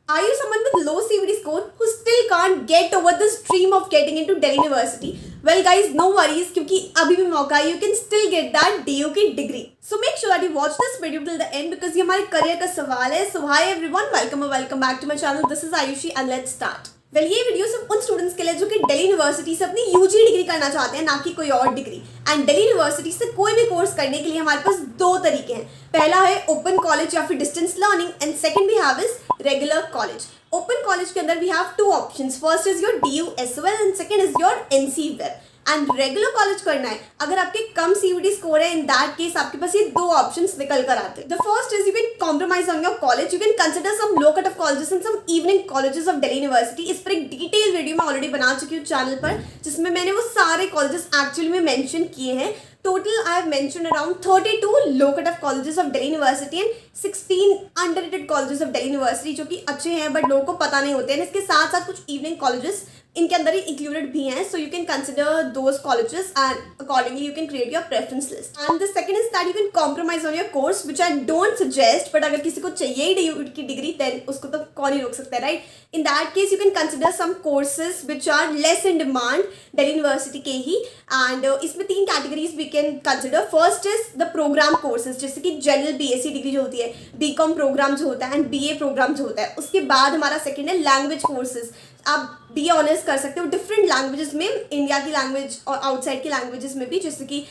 Are you someone with low CVT score who still can't get over this dream of getting into Delhi University? Well guys, no worries क्योंकि अभी भी मौका है. You can still get that DU की degree. So make sure that you watch this video till the end because ये हमारे career का सवाल है. So hi everyone, welcome back to my channel. This is Ayushi and let's start. ये video सिर्फ उन students के लिए जो कि दिल्ली यूनिवर्सिटी से अपनी यूजी डिग्री करना चाहते हैं, ना कि कोई और डिग्री. एंड दिल्ली यूनिवर्सिटी से कोई भी कोर्स करने के लिए हमारे पास दो तरीके हैं. पहला है ओपन कॉलेज या फिर distance learning and second we have is regular college. Open college के अंदर we have two options. First is your DUSOL and second is your NC web. And regular college करना है अगर आपके कम CVT स्कोर है, इन that case आपके पास ये दो ऑप्शंस निकल कर आते हैं. The first is you can compromise on your college. You can consider some low cut off colleges and some evening colleges of Delhi university. इस पर एक डिटेल वीडियो मैं ऑलरेडी बना चुकी हूँ चैनल पर, जिसमें मैंने वो सारे कॉलेजेस एक्चुअली में मेंशन किए हैं. Total I have mentioned around 32 low cut off colleges of Delhi University and 16 underrated colleges of Delhi University जो कि अच्छे हैं बट लोगों को पता नहीं होते हैं. इसके साथ साथ कुछ इवनिंग कॉलेजेस इनके अंदर ही इंक्लूडेड भी हैं. So you can consider those colleges and accordingly you can create your preference list. And the second is that you can compromise on your course which I don't suggest, but अगर किसी को चाहिए ही DU की degree then उसको तो कौन ही रोक सकता है, right? In that case you can consider some courses which are less in demand Delhi university के ही. एंड इसमें तीन categories we can consider. First is the program courses, जैसे कि जनरल BSc डिग्री जो होती है, BCom प्रोग्राम जो होता है एंड BA प्रोग्राम जो होता है. उसके बाद हमारा सेकंड है लैंग्वेज कोर्सेज. आप BA ऑनर्स कर सकते हो डिफरेंट लैंग्वेजेस में, इंडिया की लैंग्वेज और आउटसाइड की लैंग्वेजेस में भी, जैसे कि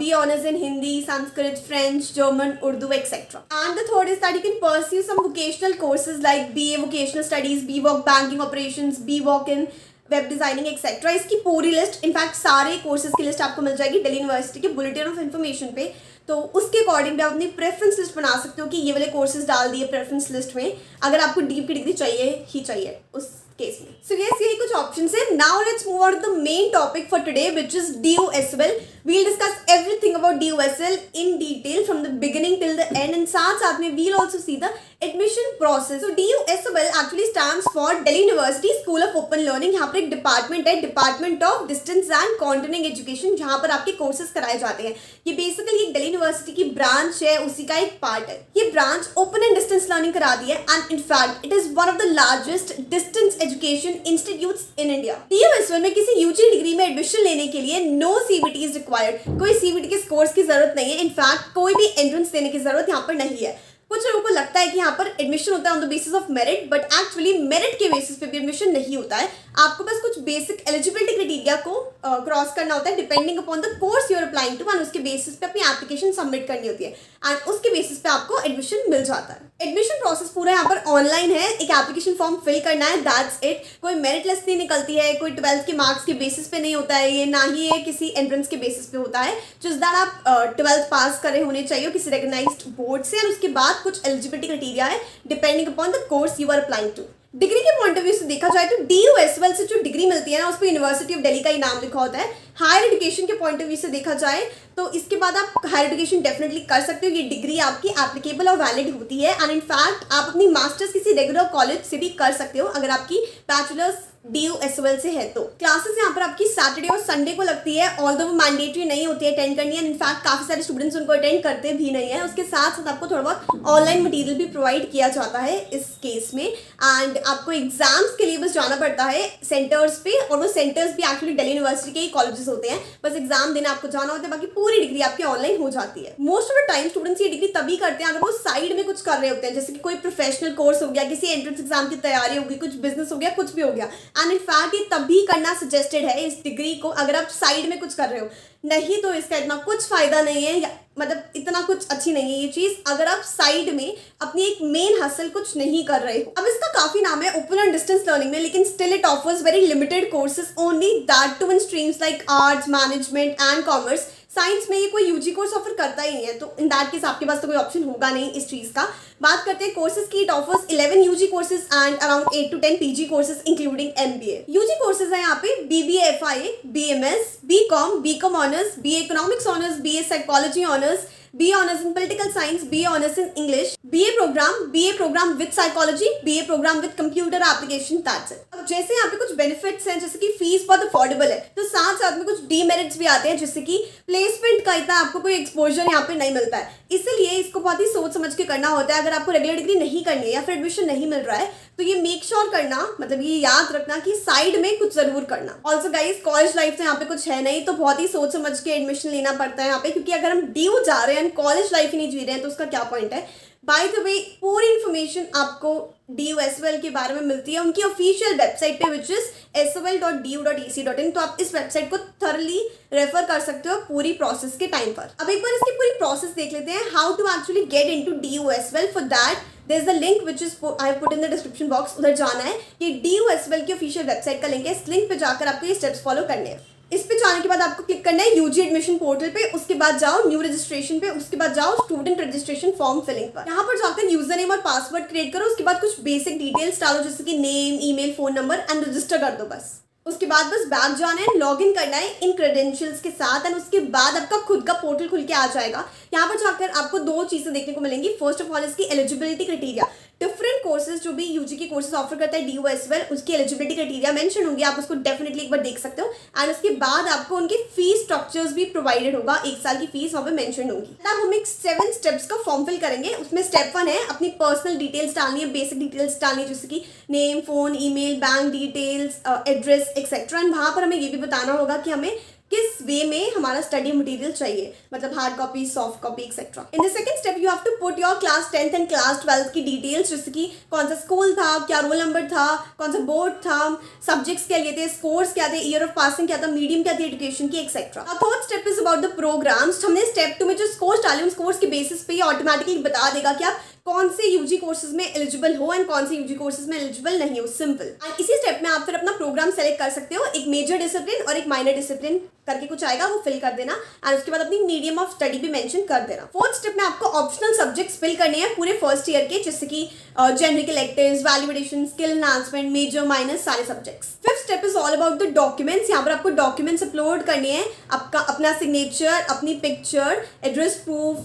BA honours in Hindi, Sanskrit, French, German, Urdu etcetera. And the third is that you can pursue some vocational courses like BA vocational studies, BVOC banking operations, BVOC in web designing etcetera. इसकी पूरी list, in fact सारे courses की list आपको मिल जाएगी Delhi university के bulletin of information पे. तो उसके अकॉर्डिंग भी आप अपनी प्रेफरेंस लिस्ट बना सकते हो कि ये वाले कोर्सेज डाल दिए प्रेफरेंस लिस्ट में अगर आपको डीप की डिग्री चाहिए ही चाहिए उस केस में. सो यस, यही कुछ ऑप्शंस है. Now let's move on to the main topic for today which is DUSOL. We'll discuss everything about DUSOL in detail from the beginning till the end, and साथ में we'll also see the admission process. So DUSOL actually stands for Delhi University School of Open Learning. यहाँ पर एक department है, department of distance and continuing education, जहाँ पर आपके courses कराए जाते हैं. ये बेसिकली एक दिल्ली यूनिवर्सिटी की ब्रांच है, उसी का एक पार्ट है. ये branch open and distance learning करा दी है and in fact it is one of the largest distance education institutes in India. DUSOL में किसी UG डिग्री में एडमिशन लेने के लिए नो CVT इज कोई CVT के स्कोर्स की जरूरत नहीं है. इनफैक्ट कोई भी एंट्रेंस देने की जरूरत यहाँ पर नहीं है. कुछ लोगों को लगता है कि यहाँ पर एडमिशन होता है on the basis of merit, but actually merit के बेसिस पे भी एडमिशन नहीं होता है. आपको बस कुछ बेसिक एलिजिबिलिटी क्राइटेरिया को क्रॉस करना होता है depending upon the course you are applying to, and उसके बेसिस पे अपनी एप्लीकेशन सबमिट करनी होती है एंड उसके बेसिस पे आपको एडमिशन मिल जाता है. एडमिशन प्रोसेस पूरा यहाँ पर ऑनलाइन है. एक एप्लीकेशन फॉर्म फिल करना है, दैट्स इट. कोई मेरिट लिस्ट नहीं निकलती है, कोई 12th के मार्क्स के बेसिस पे नहीं होता है ये, ना ही ये किसी एंट्रेंस के बेसिस पे होता है. जस्ट दैट आप 12th पास करे होने चाहिए किसी रिकग्नाइज्ड बोर्ड से, और उसके बाद कुछ एलिजिबिलिटी क्राइटेरिया है depending upon the course you are applying to. Degree के पॉइंट ऑफ व्यू से देखा जाए तो DUSOL से जो डिग्री मिलती है ना, उस पर यूनिवर्सिटी ऑफ दिल्ली का ही नाम लिखा होता है. हायर एजुकेशन के पॉइंट ऑफ व्यू से देखा जाए तो इसके बाद आप हायर एजुकेशन डेफिनेटली कर सकते हो. ये डिग्री आपकी एप्लीकेबल और वैलिड होती है एंड इनफैक्ट आप अपनी मास्टर्स किसी रेगुलर कॉलेज से भी कर सकते हो अगर आपकी बैचलर्स DUSOL से है तो. क्लासेस यहाँ पर आपकी सैटरडे और संडे को लगती है, ऑल्दो वो मैंडेटरी नहीं होती है अटेंड करनी है. इनफैक्ट काफ़ी सारे स्टूडेंट्स उनको अटेंड करते भी नहीं है. उसके साथ साथ आपको थोड़ा बहुत ऑनलाइन मटेरियल भी प्रोवाइड किया जाता है इस केस में. एंड आपको एग्जाम्स के लिए बस जाना पड़ता है सेंटर्स पे, और वो सेंटर्स भी एक्चुअली दिल्ली यूनिवर्सिटी के ही कॉलेजेस होते हैं. बस एग्जाम देने आपको जाना होता है, बाकी पूरी डिग्री आपकी ऑनलाइन हो जाती है. Most of the time students ये डिग्री तभी करते हैं अगर वो साइड में कुछ कर रहे होते हैं, जैसे कि कोई प्रोफेशनल कोर्स हो गया, किसी एंट्रेंस एग्जाम की तैयारी होगी, कुछ बिजनेस हो गया, कुछ भी हो गया. एंड इनफैक्ट ये तभी करना सजेस्टेड है इस डिग्री को अगर आप साइड में कुछ कर रहे हो. नहीं तो इसका इतना कुछ फायदा नहीं है, मतलब इतना कुछ अच्छी नहीं है ये चीज अगर आप साइड में अपनी एक मेन हसल कुछ नहीं कर रहे हो. अब इसका काफी नाम है ओपन एंड डिस्टेंस लर्निंग में, लेकिन still it offers very limited courses only, that too in streams like arts, management and commerce. Science में ये कोई UG कोर्स ऑफर करता ही नहीं है, तो इन दैट केस आपके पास तो कोई ऑप्शन होगा नहीं इस चीज़ का. बात करते हैं कोर्सेज की. It offers 11 UG courses and around 8 to 10 PG courses including MBA. UG courses है यहाँ पे BBA FIA, BMS, BCom honours, BA economics honours, BA psychology honours, BA honours in political science, BA honours in English, BA program with psychology, BA program with computer application, that's it. अब जैसे यहाँ पे कुछ benefits हैं, जैसे कि fees बहुत affordable है, तो साथ साथ में कुछ डीमेरिट्स भी आते हैं, जैसे कि प्लेसमेंट का इतना आपको कोई एक्सपोजर यहाँ पे नहीं मिलता है. इसलिए इसको बहुत ही सोच समझ के करना होता है. अगर आपको रेगुलर डिग्री नहीं करनी है या फिर एडमिशन नहीं मिल रहा है तो ये मेक श्योर करना, मतलब ये याद रखना कि साइड में कुछ जरूर करना। ऑल्सो गाइज कॉलेज लाइफ से यहाँ पे कुछ है नहीं, तो बहुत ही सोच समझ के एडमिशन लेना पड़ता है यहाँ पे, क्योंकि अगर हम ड्यू जा रहे हैं एंड कॉलेज लाइफ ही नहीं जी रहे हैं तो उसका क्या पॉइंट है। बाय द वे पूरी इन्फॉर्मेशन आपको DUSOL के बारे में मिलती है उनकी ऑफिशियल वेबसाइट पे, विच इज sol.du.ac.in। तो आप इस वेबसाइट को थरली रेफर कर सकते हो पूरी प्रोसेस के टाइम पर। अब एक बार इसकी पूरी प्रोसेस देख लेते हैं, how to actually get into DUSOL। For that there is the link which is I have put in the description box, उधर जाना है। ये DUSOL की ऑफिशियल वेबसाइट का लिंक है, इस लिंक पे जाकर आपको ये स्टेप्स फॉलो करने हैं। इस पे जाने के बाद आपको क्लिक करना है यूजी एडमिशन पोर्टल पे, उसके बाद जाओ न्यू रजिस्ट्रेशन पे, उसके बाद जाओ स्टूडेंट रजिस्ट्रेशन फॉर्म फिलिंग पर। यहाँ पर जाकर यूजर नेम और पासवर्ड क्रिएट करो, उसके बाद कुछ बेसिक डिटेल्स डालो जैसे कि name, email, phone number and register कर दो बस। उसके बाद बस बैक जाना है, लॉग इन करना है इन क्रेडेंशियल्स के साथ एंड उसके बाद आपका खुद का पोर्टल खुल के आ जाएगा। यहाँ पर जाकर आपको दो चीजें देखने को मिलेंगी। फर्स्ट ऑफ ऑल इसकी एलिजिबिलिटी क्राइटेरिया, डिफरेंट कोर्सेज जो भी यूजी के कोर्सेज ऑफर करता है DUSOL, उसकी एलिजिबिलिटी क्राइटेरिया मेंशन होंगे, आप उसको डेफिनेटली एक बार देख सकते हो। एंड उसके बाद आपको उनकी फीस स्ट्रक्चर्स भी प्रोवाइडेड होगा, 1 साल की फीस वहाँ पे मेंशन होगी। अब हम एक 7 स्टेप्स का फॉर्म फिल करेंगे। उसमें स्टेप 1 है अपनी पर्सनल डिटेल्स डालनी है, बेसिक डिटेल्स डालनी है जैसे कि name, phone, email, bank details, address etcetera. And वहाँ पर हमें ये भी बताना होगा कि हमें किस वे में हमारा स्टडी मटेरियल चाहिए, मतलब hard copy, soft copy etcetera. In the second step you have to put your class 10th and class 12th की डिटेल्स, जैसे कि कौन सा स्कूल था, क्या रोल नंबर था, कौन सा बोर्ड था, सब्जेक्ट्स क्या लिए थे, स्कोर्स क्या थे, ईयर ऑफ पासिंग क्या था, मीडियम क्या थी एजुकेशन की etcetera. Third step is about the programs. हमने स्टेप 2 में जो स्कोर्स डाले उन स्कोर्स के बेसिस पे ये ऑटोमेटिकली बता देगा कि आप कौन से यूजी कोर्सेज में एलिजिबल हो एंड कौन से यूजी कोर्सेज में एलिजिबल नहीं हो, सिंपल। एंड इसी स्टेप में आप फिर अपना प्रोग्राम सेलेक्ट कर सकते हो, एक मेजर डिसिप्लिन और एक माइनर डिसिप्लिन करके कुछ आएगा, वो फिल कर देना एंड उसके बाद अपनी मीडियम ऑफ स्टडी भी मेंशन कर देना। फोर्थ स्टेप में आपको ऑप्शनल सब्जेक्ट्स फिल करने हैं पूरे फर्स्ट ईयर के, जैसे कि general electives, valuation, skill enhancement, major, minor, सारे subjects. Fifth step is all about the documents. यहाँ पर आपको डॉक्यूमेंट्स अपलोड करने हैं, आपका अपना सिग्नेचर, अपनी picture, address proof,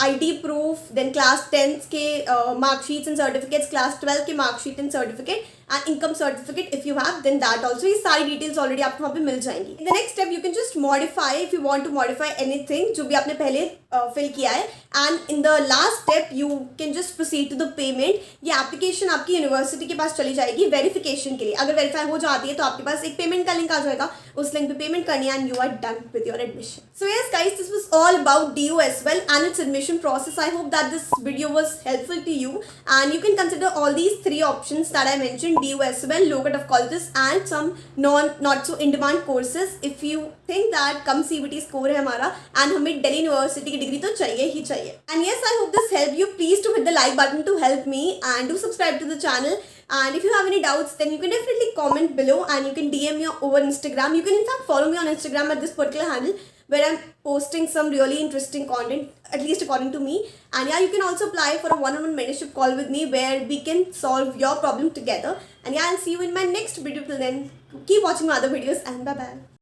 ID proof, then class 10th के मार्कशीट्स एंड सर्टिफिकेट्स, क्लास 12 के marksheet and certificate and income certificate if you have, then that also. ये सारी डिटेल्स ऑलरेडी आपको वहाँ पे मिल जाएंगी। In the next step you can just modify if you want to modify anything जो भी आपने पहले फिल किया है। And in the last step you can just proceed to the payment. ये एप्लीकेशन आपकी यूनिवर्सिटी के पास चली जाएगी वेरिफिकेशन के लिए। अगर वेरीफाई हो जाती है तो आपके पास एक पेमेंट का लिंक आ जाएगा, उस लिंक पे पेमेंट करनी है and you are done with your admission. So yes guys, this was all about DUSOL and its admission process. I hope that this video was helpful to you and you can consider all these 3 options that I mentioned: DUSOL, low cut of colleges and some not so in demand courses. If you think that come CBT score है हमारा and हमें Delhi University की degree तो चाहिए ही चाहिए। And yes, I hope this helped you. Please to hit the like button to help me and do subscribe to the channel. And if you have any doubts, then you can definitely comment below and you can DM me over Instagram. You can in fact follow me on Instagram at this particular handle where I'm posting some really interesting content, at least according to me. And yeah, you can also apply for a one-on-one mentorship call with me where we can solve your problem together. And yeah, I'll see you in my next video. Till then, keep watching my other videos and bye-bye.